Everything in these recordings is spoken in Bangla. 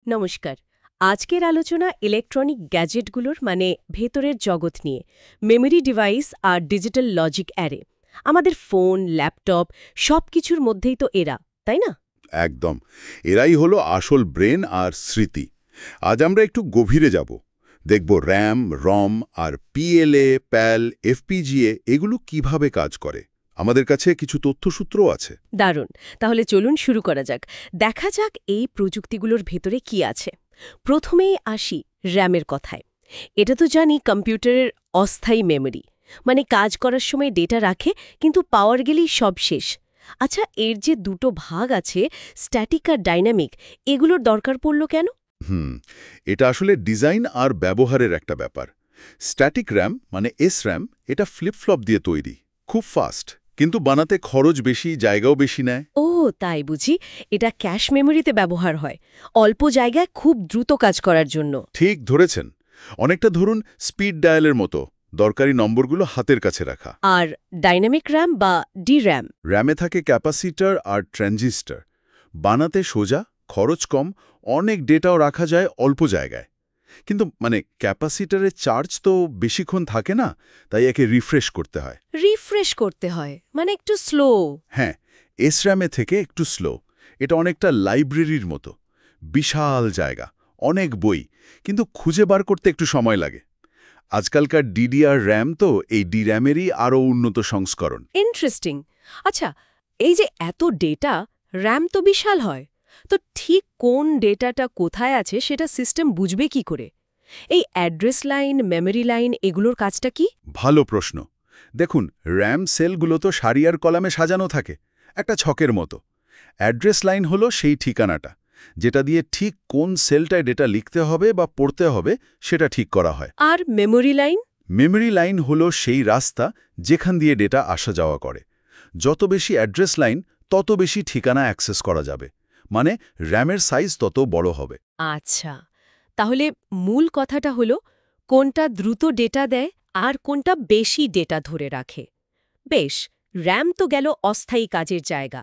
নমস্কার। আজকের আলোচনা ইলেকট্রনিক গ্যাজেটগুলোর ভেতরের জগৎ নিয়ে। মেমরি ডিভাইস আর ডিজিটাল লজিক অ্যারে। আমাদের ফোন, ল্যাপটপ সবকিছুর মধ্যেই তো এরা, তাই না? একদম। এরাই হলো আসল ব্রেন আর স্মৃতি। আজ আমরা একটু গভীরে যাব। দেখব র্যাম, রম আর পিএলএ, প্যাল, এফপিজিএ এগুলো কিভাবে কাজ করে। আমাদের কাছে কিছু তথ্যসূত্রও আছে। দারুণ। তাহলে চলুন শুরু করা যাক। দেখা যাক এই প্রযুক্তিগুলোর ভেতরে কি আছে। প্রথমেই আসি র্যামের কথায়। এটা তো জানি কম্পিউটারের অস্থায়ী মেমরি। কাজ করার সময় ডেটা রাখে, কিন্তু পাওয়ার গেলেই সব শেষ। আচ্ছা, এর যে দুটো ভাগ আছে, স্ট্যাটিক আর ডাইনামিক, এগুলোর দরকার পড়ল কেন? হুম এটা আসলে ডিজাইন আর ব্যবহারের একটা ব্যাপার। স্ট্যাটিক র্যাম মানে এসর্যাম, এটা ফ্লিপ-ফ্লপ দিয়ে তৈরি, খুব ফাস্ট, কিন্তু বানাতে খরচ বেশি, জায়গাও বেশি নেয়। ও, তাই বুঝি। এটা ক্যাশ মেমোরিতে ব্যবহার হয়, অল্প জায়গায় খুব দ্রুত কাজ করার জন্য। ঠিক ধরেছেন। অনেকটা ধরুন স্পিড ডায়ালের মতো, দরকারি নম্বরগুলো হাতের কাছে রাখা। আর ডাইনামিক র্যাম বা ডি র্যাম? র্যামে থাকে ক্যাপাসিটর আর ট্রানজিস্টর। বানাতে সোজা, খরচ কম, অনেক ডেটাও রাখা যায় অল্প জায়গায়। কিন্তু ক্যাপাসিটরের চার্জ তো বেশিক্ষণ থাকে না, তাই একে রিফ্রেশ করতে হয়। রিফ্রেশ করতে হয়, একটু স্লো। হ্যাঁ, এসর্যামে থেকে একটু স্লো। এটা অনেকটা লাইব্রেরির মতো, বিশাল জায়গা, অনেক বই, কিন্তু খুঁজে বার করতে একটু সময় লাগে। আজকালকার ডিডিআর র্যাম তো এই ডি র্যামেরই আরও উন্নত সংস্করণ। ইন্টারেস্টিং। আচ্ছা, এই যে এত ডেটা, র্যাম তো বিশাল হয়, তো ঠিক কোন ডেটাটা কোথায় আছে সেটা সিস্টেম বুঝবে কি করে? এই অ্যাড্রেস লাইন, মেমরি লাইন, এগুলোর কাজটা কি? ভালো প্রশ্ন। দেখুন, র্যাম সেলগুলো তো সারি আর কলামে সাজানো থাকে, একটা ছকের মতো। অ্যাড্রেস লাইন হলো সেই ঠিকানাটা, যেটা দিয়ে ঠিক কোন সেলটায় ডেটা লিখতে হবে বা পড়তে হবে সেটা ঠিক করা হয়। আর মেমরি লাইন? মেমরি লাইন হলো সেই রাস্তা যেখান দিয়ে ডেটা আসা যাওয়া করে। যত বেশি অ্যাড্রেস লাইন, তত বেশি ঠিকানা অ্যাক্সেস করা যাবে, মানে র্যামের সাইজ তত বড় হবে। আচ্ছা, তাহলে মূল কথাটা হলো কোনটা দ্রুত ডেটা দেয় আর কোনটা বেশি ডেটা ধরে রাখে। বেশ, র্যাম তো গেল অস্থায়ী কাজের জায়গা,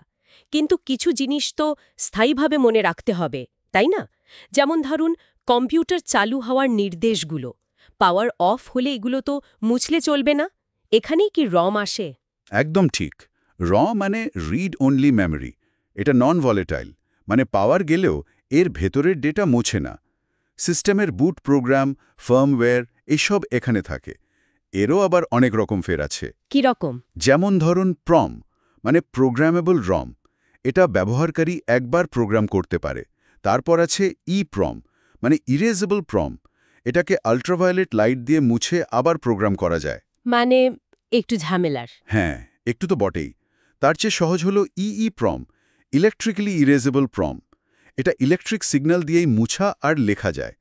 কিন্তু কিছু জিনিস তো স্থায়ীভাবে মনে রাখতে হবে, তাই না? যেমন ধরুন, কম্পিউটার চালু হওয়ার নির্দেশগুলো। পাওয়ার অফ হলে এগুলো তো মুছলে চলবে না। এখানেই কি রম আসে? একদম ঠিক। র মানে রিড অনলি মেমরি। এটা নন ভলেটাইল, মানে পাওয়ার গেলেও এর ভেতরের ডেটা মোছে না। সিস্টেমের বুট প্রোগ্রাম, ফার্মওয়্যার এসব এখানে থাকে। এরও আবার অনেক রকম ফের আছে। কি রকম? যেমন ধরুন প্রম, মানে প্রোগ্রামেবল রম। এটা ব্যবহারকারী একবার প্রোগ্রাম করতে পারে। তারপর আছে প্রম, মানে ইরেজেবল প্রম। এটাকে আল্ট্রাভায়োলেট লাইট দিয়ে মুছে আবার প্রোগ্রাম করা যায়। মানে একটু ঝামেলার। হ্যাঁ, একটু তো বটেই। তার চেয়ে সহজ হলো প্রম, ইলেকট্রিক্যালি ইরেজেবল প্রম। এটা ইলেকট্রিক সিগন্যাল দিয়েই মুছা আর লেখা যায়।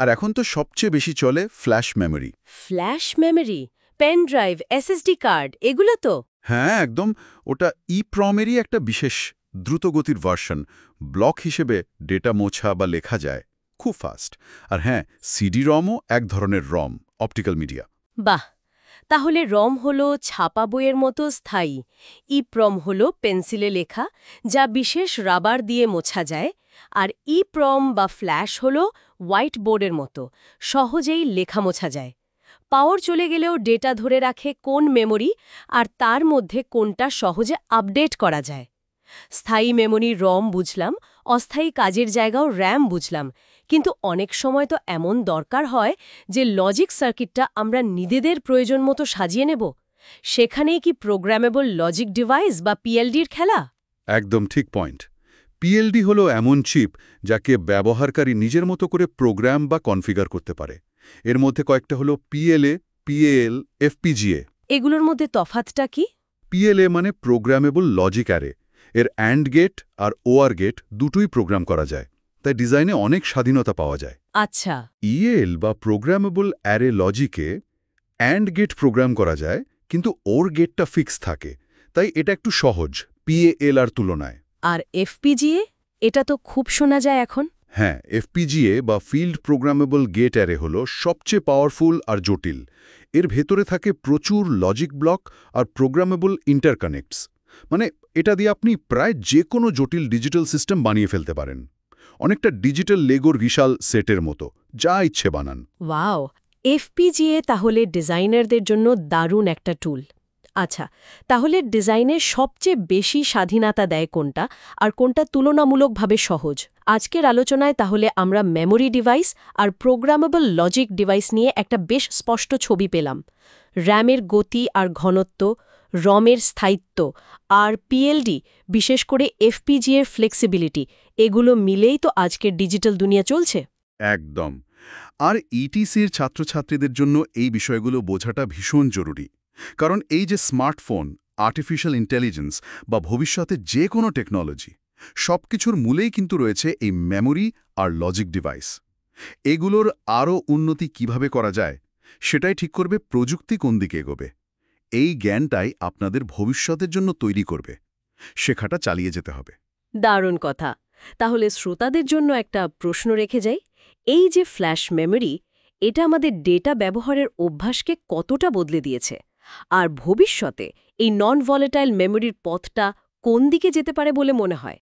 আর এখন তো সবচেয়ে বেশি চলে flash memory. Flash memory, pen drive, SSD card, এগুলো তো? হ্যাঁ, একদম। ওটা প্রমেরই একটা বিশেষ দ্রুতগতির ভার্সন। ব্লক হিসেবে ডেটা মোছা বা লেখা যায়, খুব ফাস্ট। আর হ্যাঁ, সিডি রমও এক ধরনের রম, অপটিক্যাল মিডিয়া। বাহ! তাহলে রম হলো ছাপা বইয়ের মতো স্থায়ী, ইপ্রম হলো পেন্সিলে লেখা, যা বিশেষ রাবার দিয়ে মোছা যায়, আর ইপ্রম বা ফ্ল্যাশ হলো হোয়াইট বোর্ডের মতো, সহজেই লেখা মোছা যায়। পাওয়ার চলে গেলেও ডেটা ধরে রাখে কোন মেমরি, আর তার মধ্যে কোনটা সহজে আপডেট করা যায়। স্থায়ী মেমরি রম বুঝলাম, অস্থায়ী কাজের জায়গাও র্যাম বুঝলাম, কিন্তু অনেক সময় তো এমন দরকার হয় যে লজিক সার্কিটটা আমরা নিজেদের প্রয়োজন মতো সাজিয়ে নেব। সেখানেই কি প্রোগ্রামেবল লজিক ডিভাইস বা পিএলডির খেলা? একদম ঠিক পয়েন্ট। পিএলডি হলো এমন চিপ যাকে ব্যবহারকারী নিজের মতো করে প্রোগ্রাম বা কনফিগার করতে পারে। এর মধ্যে কয়েকটা হলো পিএলএ, পিএএল, এফপিজিএ। এগুলোর মধ্যে তফাৎটা কি? পিএলএ মানে প্রোগ্রামেবল লজিক অ্যারে। এর অ্যান্ড গেট আর ওআর গেট দুটোই প্রোগ্রাম করা যায়, তাই ডিজাইনে অনেক স্বাধীনতা পাওয়া যায়। আচ্ছা। ইএল বা প্রোগ্রামেবল অ্যারে লজিকে অ্যান্ড গেট প্রোগ্রাম করা যায়, কিন্তু ওর গেটটা ফিক্স থাকে, তাই এটা একটু সহজ পিএএল আর তুলনায়। আর এফপিজিএ? এটা তো খুব শোনা যায় এখন। হ্যাঁ, এফপিজিএ বা ফিল্ড প্রোগ্রামেবল গেট অ্যারে হলো সবচেয়ে পাওয়ারফুল আর জটিল। এর ভেতরে থাকে প্রচুর লজিক ব্লক আর প্রোগ্রামেবল ইন্টারকানেক্টস। মানে এটা দিয়ে আপনি প্রায় যে কোনো জটিল ডিজিটাল সিস্টেম বানিয়ে ফেলতে পারেন। অনেকটা ডিজিটাল লেগোর বিশাল সেটের মতো, যা ইচ্ছে বানান। ওয়াও, এফপিজিএ তাহলে ডিজাইনারদের জন্য দারুণ একটা টুল। আচ্ছা, তাহলে ডিজাইনের সবচেয়ে বেশি স্বাধীনতা দেয় কোনটা, আর কোনটা তুলনামূলকভাবে সহজ? আজকের আলোচনায় তাহলে আমরা মেমোরি ডিভাইস আর প্রোগ্রামেবল লজিক ডিভাইস নিয়ে একটা বেশ স্পষ্ট ছবি পেলাম। র্যামের গতি আর ঘনত্ব, রমের স্থায়িত্ব, আর পিএলডি, বিশেষ করে এফপিজিএর ফ্লেক্সিবিলিটি, এগুলো মিলেই তো আজকের ডিজিটাল দুনিয়া চলছে। একদম। আর ইটিসির ছাত্রছাত্রীদের জন্য এই বিষয়গুলো বোঝাটা ভীষণ জরুরি। কারণ এই যে স্মার্টফোন, আর্টিফিশিয়াল ইন্টেলিজেন্স বা ভবিষ্যতে যে কোনো টেকনোলজি, সবকিছুর মূলেই কিন্তু রয়েছে এই মেমোরি আর লজিক ডিভাইস। এগুলোর আরও উন্নতি কিভাবে করা যায়, সেটাই ঠিক করবে প্রযুক্তি কোন দিকে এগোবে। এই জ্ঞানটাই আপনাদের ভবিষ্যতের জন্য তৈরি করবে। শেখাটা চালিয়ে যেতে হবে। দারুণ কথা। তাহলে শ্রোতাদের জন্য একটা প্রশ্ন রেখে যাই। এই যে ফ্ল্যাশ মেমোরি, এটা আমাদের ডেটা ব্যবহারের অভ্যাসকে কতটা বদলে দিয়েছে? আর ভবিষ্যতে এই নন ভলেটাইল মেমোরির পথটা কোন দিকে যেতে পারে বলে মনে হয়?